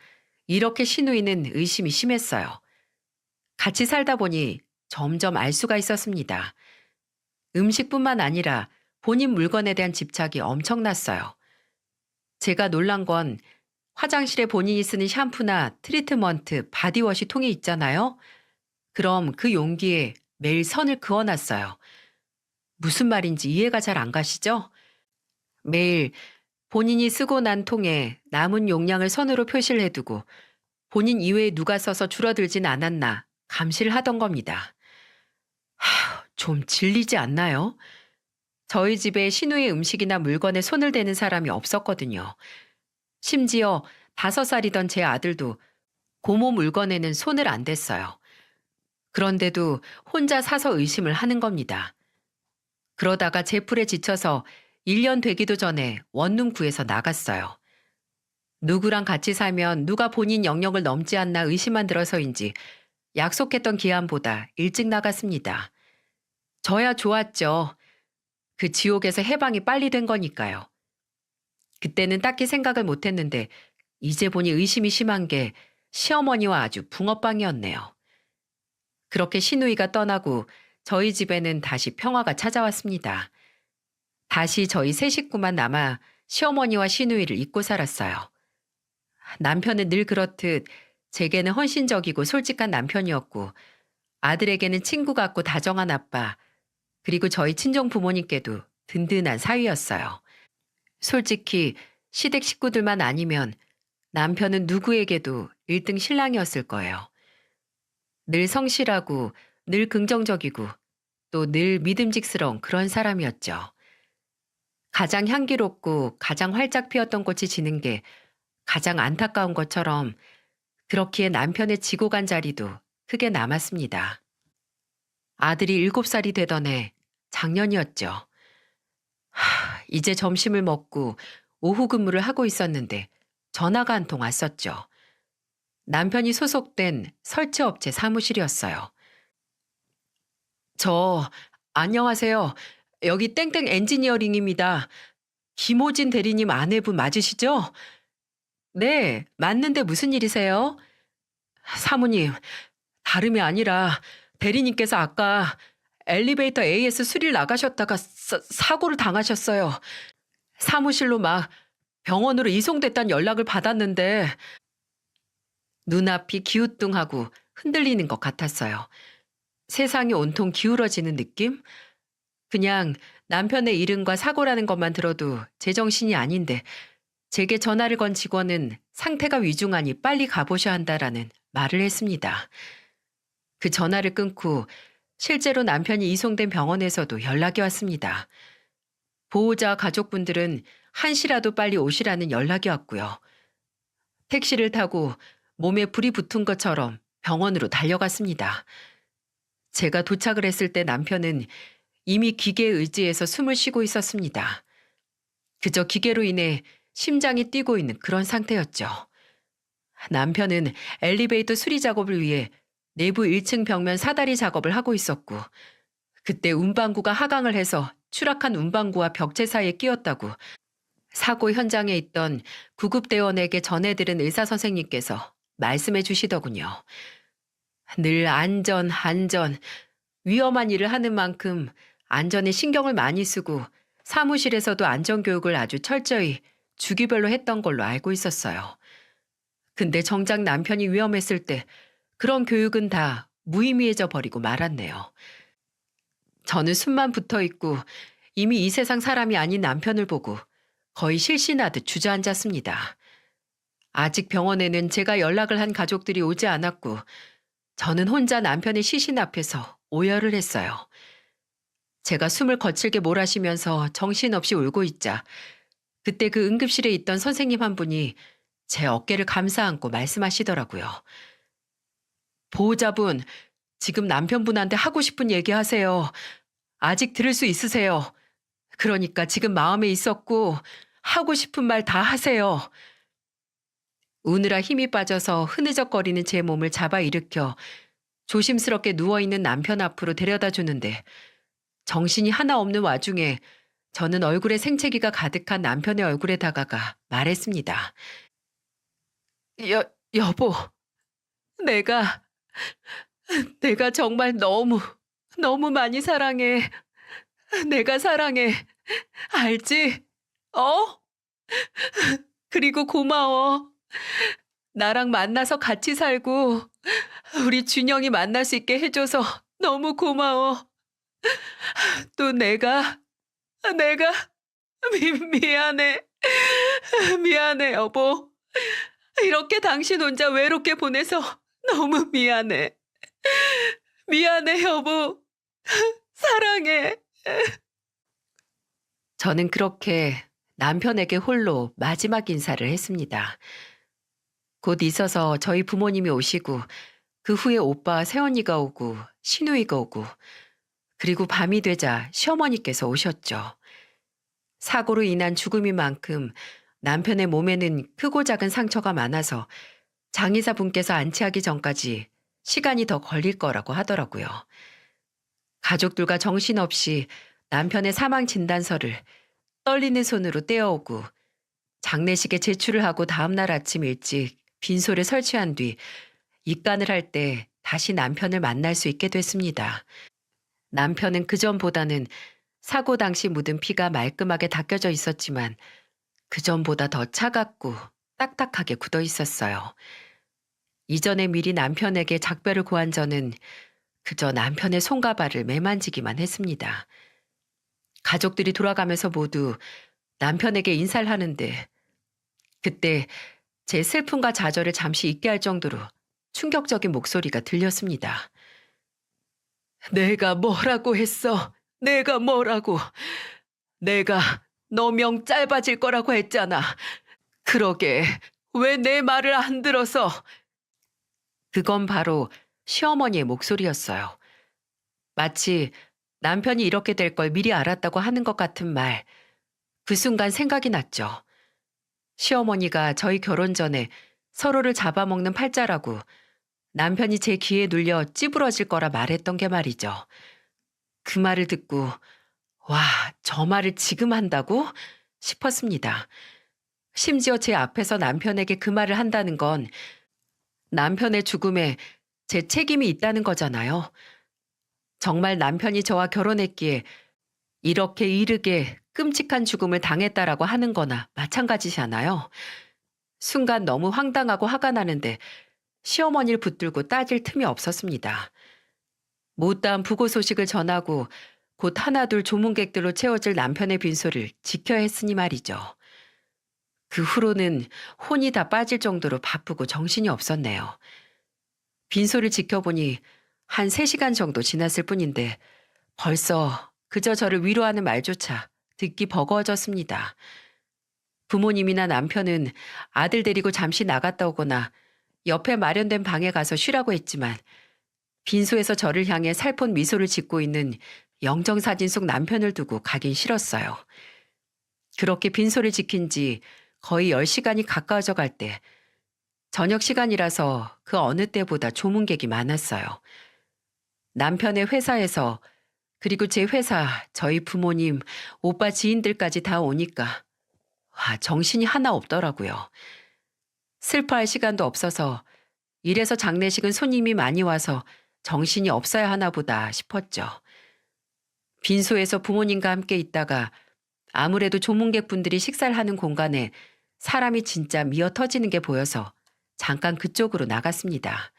S1: 이렇게 신우이는 의심이 심했어요. 같이 살다 보니 점점 알 수가 있었습니다. 음식뿐만 아니라 본인 물건에 대한 집착이 엄청났어요. 제가 놀란 건 화장실에 본인이 쓰는 샴푸나 트리트먼트, 바디워시 통이 있잖아요. 그럼 그 용기에 매일 선을 그어놨어요. 무슨 말인지 이해가 잘 안 가시죠? 매일 본인이 쓰고 난 통에 남은 용량을 선으로 표시를 해두고 본인 이외에 누가 써서 줄어들진 않았나 감시를 하던 겁니다. 좀 질리지 않나요? 저희 집에 신우의 음식이나 물건에 손을 대는 사람이 없었거든요. 심지어 5살이던 제 아들도 고모 물건에는 손을 안 댔어요. 그런데도 혼자 사서 의심을 하는 겁니다. 그러다가 제풀에 지쳐서 1년 되기도 전에 원룸 구해서 나갔어요. 누구랑 같이 살면 누가 본인 영역을 넘지 않나 의심만 들어서인지 약속했던 기한보다 일찍 나갔습니다. 저야 좋았죠. 그 지옥에서 해방이 빨리 된 거니까요. 그때는 딱히 생각을 못했는데 이제 보니 의심이 심한 게 시어머니와 아주 붕어빵이었네요. 그렇게 시누이가 떠나고 저희 집에는 다시 평화가 찾아왔습니다. 다시 저희 세 식구만 남아 시어머니와 시누이를 잊고 살았어요. 남편은 늘 그렇듯 제게는 헌신적이고 솔직한 남편이었고 아들에게는 친구 같고 다정한 아빠, 그리고 저희 친정 부모님께도 든든한 사위였어요. 솔직히 시댁 식구들만 아니면 남편은 누구에게도 1등 신랑이었을 거예요. 늘 성실하고 늘 긍정적이고 또 늘 믿음직스러운 그런 사람이었죠. 가장 향기롭고 가장 활짝 피었던 꽃이 지는 게 가장 안타까운 것처럼 그렇기에 남편의 지고 간 자리도 크게 남았습니다. 아들이 7살이 되던 해 작년이었죠. 이제 점심을 먹고 오후 근무를 하고 있었는데 전화가 한 통 왔었죠. 남편이 소속된 설치업체 사무실이었어요. 저, 안녕하세요. 여기 땡땡 엔지니어링입니다. 김호진 대리님 아내분 맞으시죠? 네, 맞는데 무슨 일이세요? 사모님, 다름이 아니라 대리님께서 아까 엘리베이터 AS 수리를 나가셨다가 사고를 당하셨어요. 사무실로 막 병원으로 이송됐다는 연락을 받았는데 눈앞이 기우뚱하고 흔들리는 것 같았어요. 세상이 온통 기울어지는 느낌? 그냥 남편의 이름과 사고라는 것만 들어도 제정신이 아닌데 제게 전화를 건 직원은 상태가 위중하니 빨리 가보셔야 한다라는 말을 했습니다. 그 전화를 끊고 실제로 남편이 이송된 병원에서도 연락이 왔습니다. 보호자 가족분들은 한시라도 빨리 오시라는 연락이 왔고요. 택시를 타고 몸에 불이 붙은 것처럼 병원으로 달려갔습니다. 제가 도착을 했을 때 남편은 이미 기계에 의지해서 숨을 쉬고 있었습니다. 그저 기계로 인해 심장이 뛰고 있는 그런 상태였죠. 남편은 엘리베이터 수리 작업을 위해 내부 1층 벽면 사다리 작업을 하고 있었고 그때 운반구가 하강을 해서 추락한 운반구와 벽체 사이에 끼었다고 사고 현장에 있던 구급대원에게 전해들은 의사 선생님께서 말씀해 주시더군요. 늘 안전, 안전, 위험한 일을 하는 만큼 안전에 신경을 많이 쓰고 사무실에서도 안전교육을 아주 철저히 주기별로 했던 걸로 알고 있었어요. 근데 정작 남편이 위험했을 때 그런 교육은 다 무의미해져 버리고 말았네요. 저는 숨만 붙어 있고 이미 이 세상 사람이 아닌 남편을 보고 거의 실신하듯 주저앉았습니다. 아직 병원에는 제가 연락을 한 가족들이 오지 않았고 저는 혼자 남편의 시신 앞에서 오열을 했어요. 제가 숨을 거칠게 몰아쉬면서 정신없이 울고 있자 그때 그 응급실에 있던 선생님 한 분이 제 어깨를 감싸 안고 말씀하시더라고요. 보호자분, 지금 남편분한테 하고 싶은 얘기 하세요. 아직 들을 수 있으세요. 그러니까 지금 마음에 있었고 하고 싶은 말 다 하세요. 우느라 힘이 빠져서 흐느적거리는 제 몸을 잡아 일으켜 조심스럽게 누워있는 남편 앞으로 데려다 주는데 정신이 하나 없는 와중에 저는 얼굴에 생채기가 가득한 남편의 얼굴에 다가가 말했습니다. 여보, 내가, 내가 정말 너무 많이 사랑해. 내가 사랑해. 알지? 어? 그리고 고마워. 나랑 만나서 같이 살고 우리 준영이 만날 수 있게 해줘서 너무 고마워. 또 내가 미안해. 미안해, 여보. 이렇게 당신 혼자 외롭게 보내서 너무 미안해. 미안해, 여보. 사랑해. 저는 그렇게 남편에게 홀로 마지막 인사를 했습니다. 곧 있어서 저희 부모님이 오시고 그 후에 오빠 새언니가 오고 시누이가 오고 그리고 밤이 되자 시어머니께서 오셨죠. 사고로 인한 죽음인 만큼 남편의 몸에는 크고 작은 상처가 많아서 장의사 분께서 안치하기 전까지 시간이 더 걸릴 거라고 하더라고요. 가족들과 정신없이 남편의 사망 진단서를 떨리는 손으로 떼어오고 장례식에 제출을 하고 다음날 아침 일찍 빈소를 설치한 뒤 입간을 할 때 다시 남편을 만날 수 있게 됐습니다. 남편은 그전보다는 사고 당시 묻은 피가 말끔하게 닦여져 있었지만 그전보다 더 차갑고 딱딱하게 굳어 있었어요. 이전에 미리 남편에게 작별을 고한 저는 그저 남편의 손과 발을 매만지기만 했습니다. 가족들이 돌아가면서 모두 남편에게 인사를 하는데 그때 제 슬픔과 좌절을 잠시 잊게 할 정도로 충격적인 목소리가 들렸습니다. 내가 뭐라고 했어? 내가 뭐라고? 내가 너 명 짧아질 거라고 했잖아. 그러게 왜 내 말을 안 들어서? 그건 바로 시어머니의 목소리였어요. 마치 남편이 이렇게 될 걸 미리 알았다고 하는 것 같은 말. 그 순간 생각이 났죠. 시어머니가 저희 결혼 전에 서로를 잡아먹는 팔자라고 남편이 제 귀에 눌려 찌부러질 거라 말했던 게 말이죠. 그 말을 듣고 와, 저 말을 지금 한다고? 싶었습니다. 심지어 제 앞에서 남편에게 그 말을 한다는 건 남편의 죽음에 제 책임이 있다는 거잖아요. 정말 남편이 저와 결혼했기에 이렇게 이르게 끔찍한 죽음을 당했다라고 하는 거나 마찬가지잖아요. 순간 너무 황당하고 화가 나는데 시어머니를 붙들고 따질 틈이 없었습니다. 못다한 부고 소식을 전하고 곧 하나둘 조문객들로 채워질 남편의 빈소를 지켜야 했으니 말이죠. 그 후로는 혼이 다 빠질 정도로 바쁘고 정신이 없었네요. 빈소를 지켜보니 한 3시간 정도 지났을 뿐인데 벌써 그저 저를 위로하는 말조차 듣기 버거워졌습니다. 부모님이나 남편은 아들 데리고 잠시 나갔다 오거나 옆에 마련된 방에 가서 쉬라고 했지만 빈소에서 저를 향해 살폰 미소를 짓고 있는 영정사진 속 남편을 두고 가긴 싫었어요. 그렇게 빈소를 지킨 지 거의 10시간이 가까워져 갈 때 저녁 시간이라서 그 어느 때보다 조문객이 많았어요. 남편의 회사에서 그리고 제 회사, 저희 부모님, 오빠 지인들까지 다 오니까 와, 정신이 하나 없더라고요. 슬퍼할 시간도 없어서 이래서 장례식은 손님이 많이 와서 정신이 없어야 하나 보다 싶었죠. 빈소에서 부모님과 함께 있다가 아무래도 조문객분들이 식사를 하는 공간에 사람이 진짜 미어 터지는 게 보여서 잠깐 그쪽으로 나갔습니다.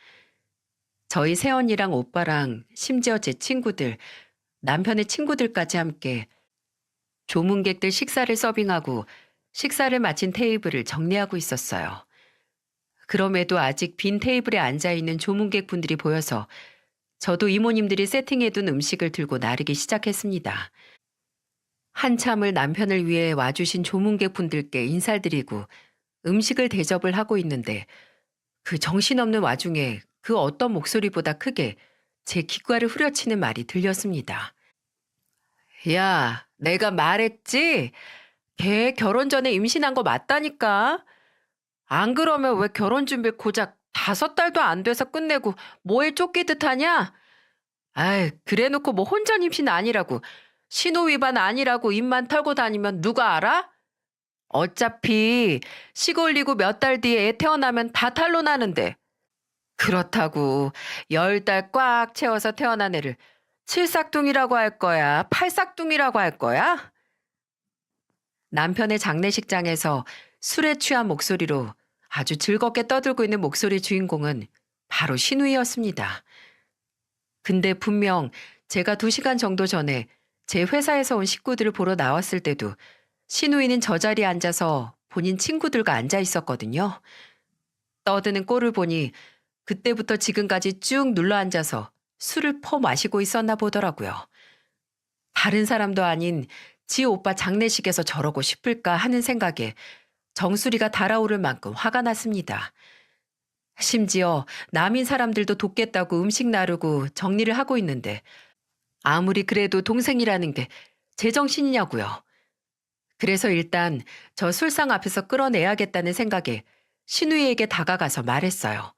S1: 저희 새언니랑 오빠랑 심지어 제 친구들, 남편의 친구들까지 함께 조문객들 식사를 서빙하고 식사를 마친 테이블을 정리하고 있었어요. 그럼에도 아직 빈 테이블에 앉아있는 조문객분들이 보여서 저도 이모님들이 세팅해둔 음식을 들고 나르기 시작했습니다. 한참을 남편을 위해 와주신 조문객분들께 인사드리고 음식을 대접을 하고 있는데 그 정신없는 와중에 그 어떤 목소리보다 크게 제 귓가를 후려치는 말이 들렸습니다. 야, 내가 말했지? 걔 결혼 전에 임신한 거 맞다니까? 안 그러면 왜 결혼 준비 고작 5달도 안 돼서 끝내고 뭐에 쫓기듯 하냐? 아이, 그래 놓고 뭐 혼전 임신 아니라고, 신호 위반 아니라고 입만 털고 다니면 누가 알아? 어차피 시골리고 몇 달 뒤에 애 태어나면 다 탄로나는데. 그렇다고 10달 꽉 채워서 태어난 애를 칠삭둥이라고 할 거야? 팔삭둥이라고 할 거야? 남편의 장례식장에서 술에 취한 목소리로 아주 즐겁게 떠들고 있는 목소리 주인공은 바로 신우이였습니다. 근데 분명 제가 2시간 정도 전에 제 회사에서 온 식구들을 보러 나왔을 때도 신우이는 저 자리에 앉아서 본인 친구들과 앉아 있었거든요. 떠드는 꼴을 보니 그때부터 지금까지 쭉 눌러 앉아서 술을 퍼 마시고 있었나 보더라고요. 다른 사람도 아닌 지 오빠 장례식에서 저러고 싶을까 하는 생각에 정수리가 달아오를 만큼 화가 났습니다. 심지어 남인 사람들도 돕겠다고 음식 나르고 정리를 하고 있는데 아무리 그래도 동생이라는 게 제정신이냐고요. 그래서 일단 저 술상 앞에서 끌어내야겠다는 생각에 신우이에게 다가가서 말했어요.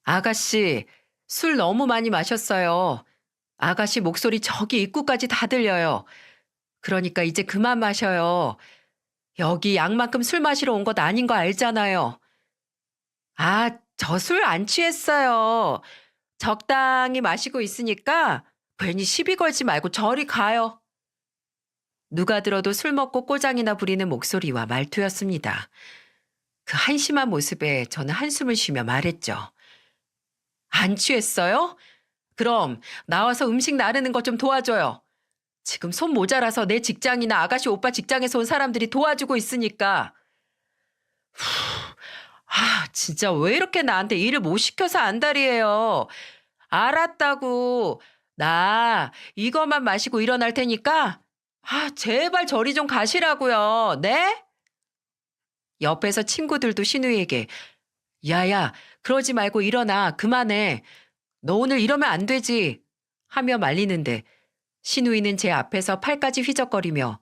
S1: 아가씨, 술 너무 많이 마셨어요. 아가씨 목소리 저기 입구까지 다 들려요. 그러니까 이제 그만 마셔요. 여기 양만큼 술 마시러 온 것 아닌 거 알잖아요. 아, 저 술 안 취했어요. 적당히 마시고 있으니까 괜히 시비 걸지 말고 저리 가요. 누가 들어도 술 먹고 꼬장이나 부리는 목소리와 말투였습니다. 그 한심한 모습에 저는 한숨을 쉬며 말했죠. 안 취했어요? 그럼 나와서 음식 나르는 것 좀 도와줘요. 지금 손 모자라서 내 직장이나 아가씨 오빠 직장에서 온 사람들이 도와주고 있으니까. 진짜 왜 이렇게 나한테 일을 못 시켜서 안달이에요. 알았다고. 나 이것만 마시고 일어날 테니까 제발 저리 좀 가시라고요. 네? 옆에서 친구들도 신우이에게 야야, 그러지 말고 일어나. 그만해. 너 오늘 이러면 안 되지. 하며 말리는데 신우이는 제 앞에서 팔까지 휘적거리며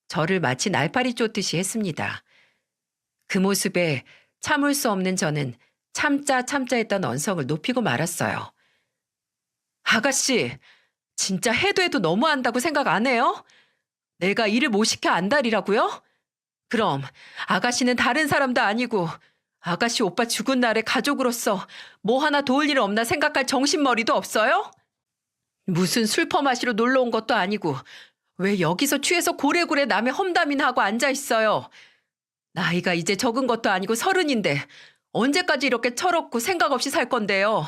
S1: 저를 마치 날파리 쫓듯이 했습니다. 그 모습에 참을 수 없는 저는 참자 참자 했던 언성을 높이고 말았어요. 아가씨, 진짜 해도 해도 너무한다고 생각 안 해요? 내가 일을 못 시켜 안달이라고요? 그럼 아가씨는 다른 사람도 아니고 아가씨 오빠 죽은 날에 가족으로서 뭐 하나 도울 일 없나 생각할 정신머리도 없어요? 무슨 술퍼 마시러 놀러 온 것도 아니고 왜 여기서 취해서 고래고래 남의 험담이나 하고 앉아 있어요? 나이가 이제 적은 것도 아니고 30인데 언제까지 이렇게 철없고 생각 없이 살 건데요?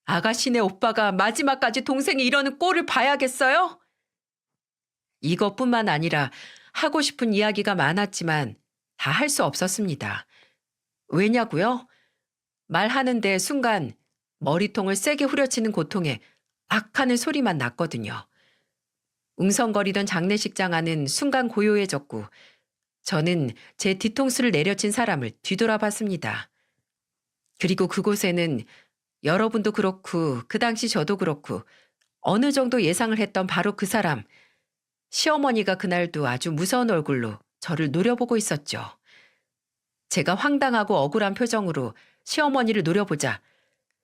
S1: 아가씨네 오빠가 마지막까지 동생이 이러는 꼴을 봐야겠어요? 이것뿐만 아니라 하고 싶은 이야기가 많았지만 다 할 수 없었습니다. 왜냐고요? 말하는데 순간 머리통을 세게 후려치는 고통에 악 하는 소리만 났거든요. 웅성거리던 장례식장 안은 순간 고요해졌고 저는 제 뒤통수를 내려친 사람을 뒤돌아봤습니다. 그리고 그곳에는 여러분도 그렇고 그 당시 저도 그렇고 어느 정도 예상을 했던 바로 그 사람, 시어머니가 그날도 아주 무서운 얼굴로 저를 노려보고 있었죠. 제가 황당하고 억울한 표정으로 시어머니를 노려보자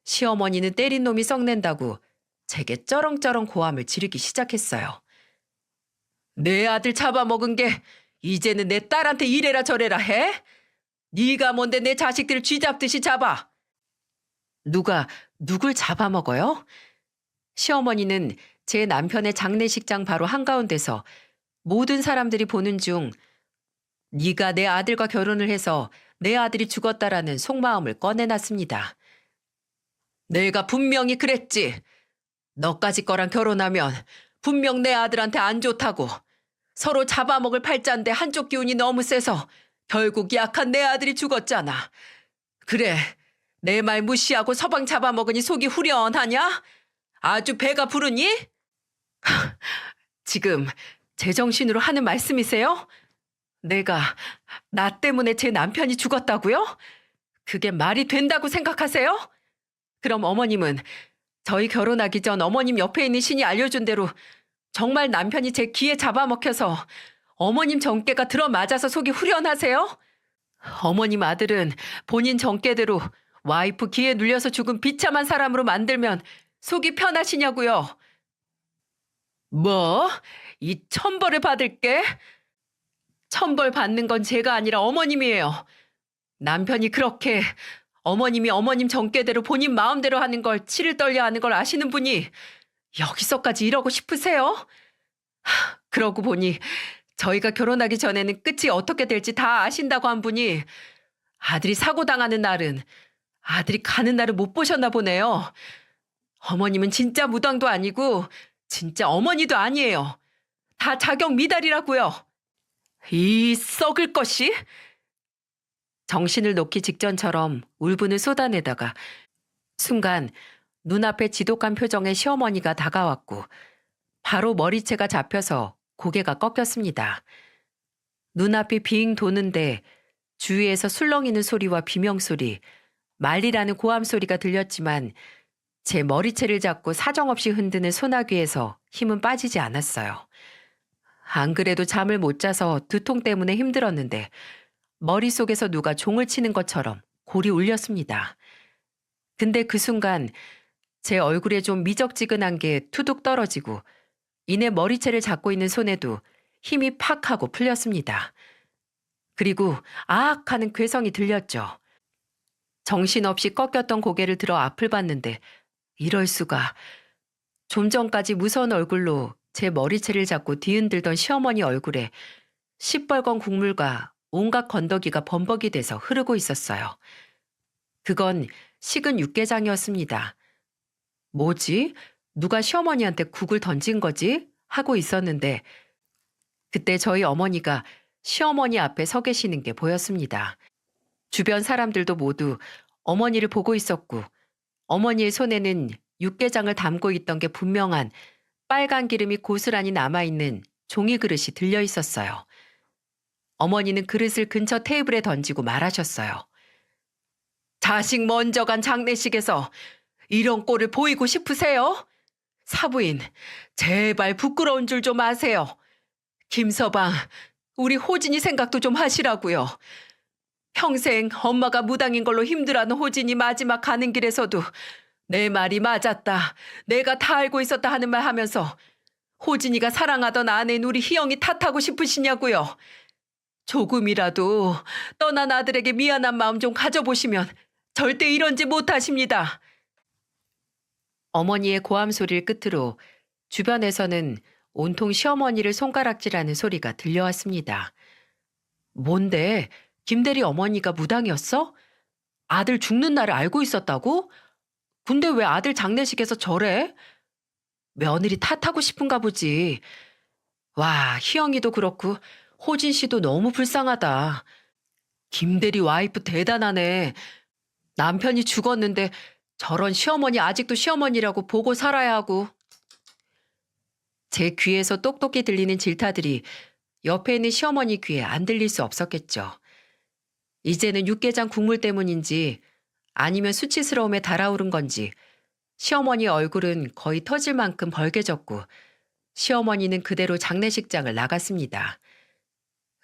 S1: 시어머니는 때린 놈이 썩낸다고 제게 쩌렁쩌렁 고함을 지르기 시작했어요. 내 아들 잡아먹은 게 이제는 내 딸한테 이래라 저래라 해? 네가 뭔데 내 자식들을 쥐잡듯이 잡아? 누가 누굴 잡아먹어요? 시어머니는 제 남편의 장례식장 바로 한가운데서 모든 사람들이 보는 중 네가 내 아들과 결혼을 해서 내 아들이 죽었다라는 속마음을 꺼내놨습니다. 내가 분명히 그랬지. 너까지 거랑 결혼하면 분명 내 아들한테 안 좋다고. 서로 잡아먹을 팔자인데 한쪽 기운이 너무 세서 결국 약한 내 아들이 죽었잖아. 그래, 내 말 무시하고 서방 잡아먹으니 속이 후련하냐? 아주 배가 부르니? 지금 제정신으로 하는 말씀이세요? 나 때문에 제 남편이 죽었다고요? 그게 말이 된다고 생각하세요? 그럼 어머님은 저희 결혼하기 전 어머님 옆에 있는 신이 알려준 대로 정말 남편이 제 귀에 잡아먹혀서 어머님 정깨가 들어맞아서 속이 후련하세요? 어머님 아들은 본인 정깨대로 와이프 귀에 눌려서 죽은 비참한 사람으로 만들면 속이 편하시냐고요? 뭐? 이 천벌을 받을게? 천벌 받는 건 제가 아니라 어머님이에요. 남편이 그렇게 어머님이 어머님 정깨대로 본인 마음대로 하는 걸 치를 떨려 하는 걸 아시는 분이 여기서까지 이러고 싶으세요? 그러고 보니 저희가 결혼하기 전에는 끝이 어떻게 될지 다 아신다고 한 분이 아들이 사고 당하는 날은 아들이 가는 날을 못 보셨나 보네요. 어머님은 진짜 무당도 아니고 진짜 어머니도 아니에요. 다 자격 미달이라고요. 이 썩을 것이? 정신을 놓기 직전처럼 울분을 쏟아내다가 순간 눈앞에 지독한 표정의 시어머니가 다가왔고 바로 머리채가 잡혀서 고개가 꺾였습니다. 눈앞이 빙 도는데 주위에서 술렁이는 소리와 비명소리, 말리라는 고함소리가 들렸지만 제 머리채를 잡고 사정없이 흔드는 소나귀에서 힘은 빠지지 않았어요. 안 그래도 잠을 못 자서 두통 때문에 힘들었는데 머릿속에서 누가 종을 치는 것처럼 골이 울렸습니다. 근데 그 순간 제 얼굴에 좀 미적지근한 게 투둑 떨어지고 이내 머리채를 잡고 있는 손에도 힘이 팍 하고 풀렸습니다. 그리고 아악 하는 괴성이 들렸죠. 정신없이 꺾였던 고개를 들어 앞을 봤는데 이럴 수가. 좀 전까지 무서운 얼굴로 제 머리채를 잡고 뒤흔들던 시어머니 얼굴에 시뻘건 국물과 온갖 건더기가 범벅이 돼서 흐르고 있었어요. 그건 식은 육개장이었습니다. 뭐지? 누가 시어머니한테 국을 던진 거지? 하고 있었는데 그때 저희 어머니가 시어머니 앞에 서 계시는 게 보였습니다. 주변 사람들도 모두 어머니를 보고 있었고 어머니의 손에는 육개장을 담고 있던 게 분명한 빨간 기름이 고스란히 남아있는 종이 그릇이 들려 있었어요. 어머니는 그릇을 근처 테이블에 던지고 말하셨어요. 자식 먼저 간 장례식에서 이런 꼴을 보이고 싶으세요? 사부인, 제발 부끄러운 줄 좀 아세요. 김서방, 우리 호진이 생각도 좀 하시라고요. 평생 엄마가 무당인 걸로 힘들어하는 호진이 마지막 가는 길에서도 내 말이 맞았다, 내가 다 알고 있었다 하는 말 하면서 호진이가 사랑하던 아내인 우리 희영이 탓하고 싶으시냐고요. 조금이라도 떠난 아들에게 미안한 마음 좀 가져보시면 절대 이런 짓 못하십니다. 어머니의 고함 소리를 끝으로 주변에서는 온통 시어머니를 손가락질하는 소리가 들려왔습니다. 뭔데? 김대리 어머니가 무당이었어? 아들 죽는 날을 알고 있었다고? 근데 왜 아들 장례식에서 저래? 며느리 탓하고 싶은가 보지. 와, 희영이도 그렇고 호진 씨도 너무 불쌍하다. 김대리 와이프 대단하네. 남편이 죽었는데 저런 시어머니 아직도 시어머니라고 보고 살아야 하고. 제 귀에서 똑똑히 들리는 질타들이 옆에 있는 시어머니 귀에 안 들릴 수 없었겠죠. 이제는 육개장 국물 때문인지 아니면 수치스러움에 달아오른 건지 시어머니 얼굴은 거의 터질 만큼 벌개졌고 시어머니는 그대로 장례식장을 나갔습니다.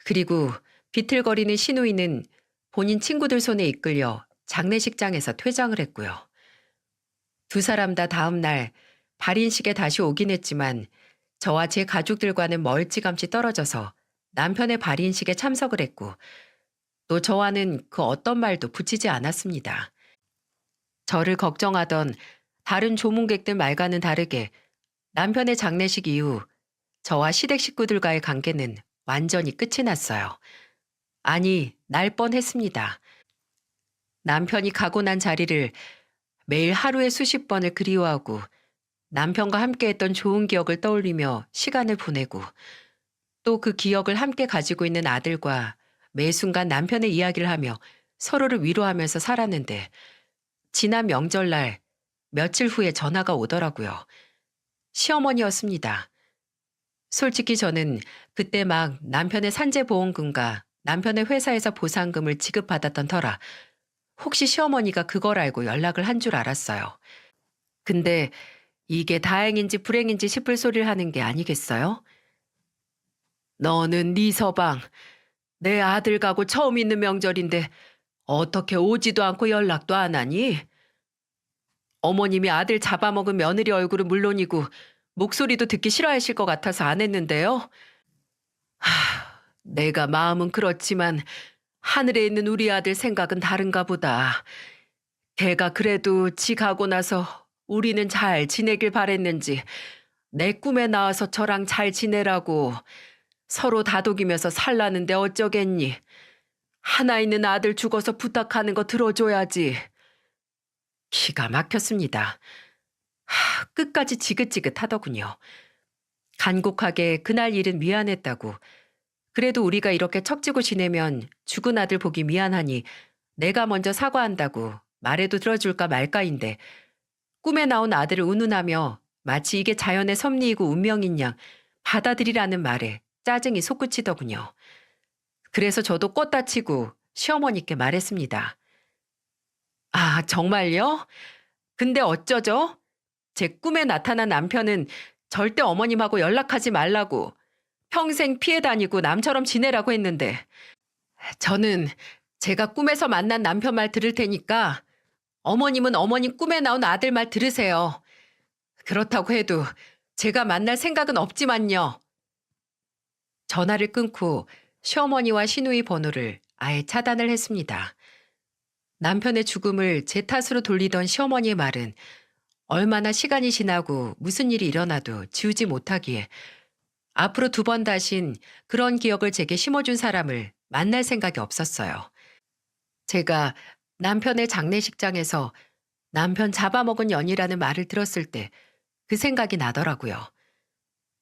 S1: 그리고 비틀거리는 시누이는 본인 친구들 손에 이끌려 장례식장에서 퇴장을 했고요. 두 사람 다 다음 날 발인식에 다시 오긴 했지만 저와 제 가족들과는 멀찌감치 떨어져서 남편의 발인식에 참석을 했고 또 저와는 그 어떤 말도 붙이지 않았습니다. 저를 걱정하던 다른 조문객들 말과는 다르게 남편의 장례식 이후 저와 시댁 식구들과의 관계는 완전히 끝이 났어요. 아니, 날 뻔했습니다. 남편이 가고 난 자리를 매일 하루에 수십 번을 그리워하고 남편과 함께했던 좋은 기억을 떠올리며 시간을 보내고 또 그 기억을 함께 가지고 있는 아들과 매 순간 남편의 이야기를 하며 서로를 위로하면서 살았는데 지난 명절날 며칠 후에 전화가 오더라고요. 시어머니였습니다. 솔직히 저는 그때 막 남편의 산재보험금과 남편의 회사에서 보상금을 지급받았던 터라 혹시 시어머니가 그걸 알고 연락을 한 줄 알았어요. 근데 이게 다행인지 불행인지 싶을 소리를 하는 게 아니겠어요? 너는 네 서방, 내 아들 가고 처음 있는 명절인데 어떻게 오지도 않고 연락도 안 하니? 어머님이 아들 잡아먹은 며느리 얼굴은 물론이고 목소리도 듣기 싫어하실 것 같아서 안 했는데요. 내가 마음은 그렇지만 하늘에 있는 우리 아들 생각은 다른가 보다. 걔가 그래도 지 가고 나서 우리는 잘 지내길 바랬는지 내 꿈에 나와서 저랑 잘 지내라고 서로 다독이면서 살라는데 어쩌겠니. 하나 있는 아들 죽어서 부탁하는 거 들어줘야지. 기가 막혔습니다. 끝까지 지긋지긋하더군요. 간곡하게 그날 일은 미안했다고. 그래도 우리가 이렇게 척지고 지내면 죽은 아들 보기 미안하니 내가 먼저 사과한다고 말해도 들어줄까 말까인데 꿈에 나온 아들을 운운하며 마치 이게 자연의 섭리이고 운명인 양 받아들이라는 말에 짜증이 솟구치더군요. 그래서 저도 껐다치고 시어머니께 말했습니다. 아, 정말요? 근데 어쩌죠? 제 꿈에 나타난 남편은 절대 어머님하고 연락하지 말라고 평생 피해 다니고 남처럼 지내라고 했는데 저는 제가 꿈에서 만난 남편 말 들을 테니까 어머님은 어머님 꿈에 나온 아들 말 들으세요. 그렇다고 해도 제가 만날 생각은 없지만요. 전화를 끊고 시어머니와 시누이 번호를 아예 차단을 했습니다. 남편의 죽음을 제 탓으로 돌리던 시어머니의 말은 얼마나 시간이 지나고 무슨 일이 일어나도 지우지 못하기에 앞으로 두 번 다신 그런 기억을 제게 심어준 사람을 만날 생각이 없었어요. 제가 남편의 장례식장에서 남편 잡아먹은 년이라는 말을 들었을 때 그 생각이 나더라고요.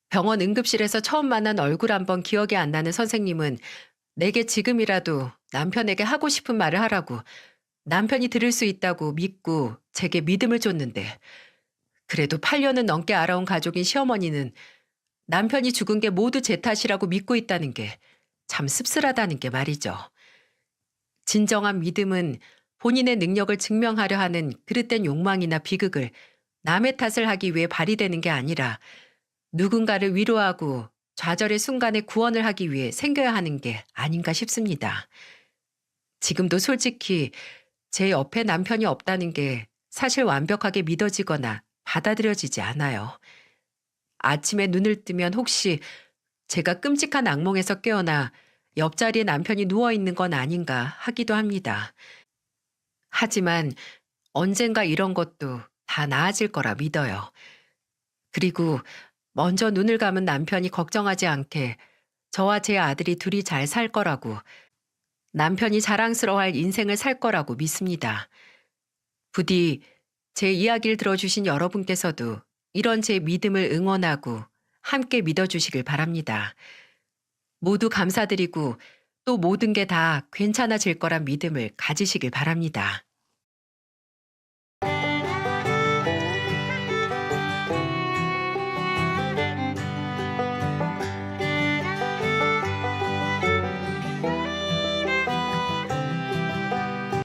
S1: 병원 응급실에서 처음 만난 얼굴 한 번 기억이 안 나는 선생님은 내게 지금이라도 남편에게 하고 싶은 말을 하라고 남편이 들을 수 있다고 믿고 제게 믿음을 줬는데 그래도 8년은 넘게 알아온 가족인 시어머니는 남편이 죽은 게 모두 제 탓이라고 믿고 있다는 게 참 씁쓸하다는 게 말이죠. 진정한 믿음은 본인의 능력을 증명하려 하는 그릇된 욕망이나 비극을 남의 탓을 하기 위해 발휘되는 게 아니라 누군가를 위로하고 좌절의 순간에 구원을 하기 위해 생겨야 하는 게 아닌가 싶습니다. 지금도 솔직히 제 옆에 남편이 없다는 게 사실 완벽하게 믿어지거나 받아들여지지 않아요. 아침에 눈을 뜨면 혹시 제가 끔찍한 악몽에서 깨어나 옆자리에 남편이 누워 있는 건 아닌가 하기도 합니다. 하지만 언젠가 이런 것도 다 나아질 거라 믿어요. 그리고 먼저 눈을 감은 남편이 걱정하지 않게 저와 제 아들이 둘이 잘 살 거라고, 남편이 자랑스러워할 인생을 살 거라고 믿습니다. 부디 제 이야기를 들어주신 여러분께서도 이런 제 믿음을 응원하고 함께 믿어주시길 바랍니다. 모두 감사드리고 또 모든 게 다 괜찮아질 거란 믿음을 가지시길 바랍니다.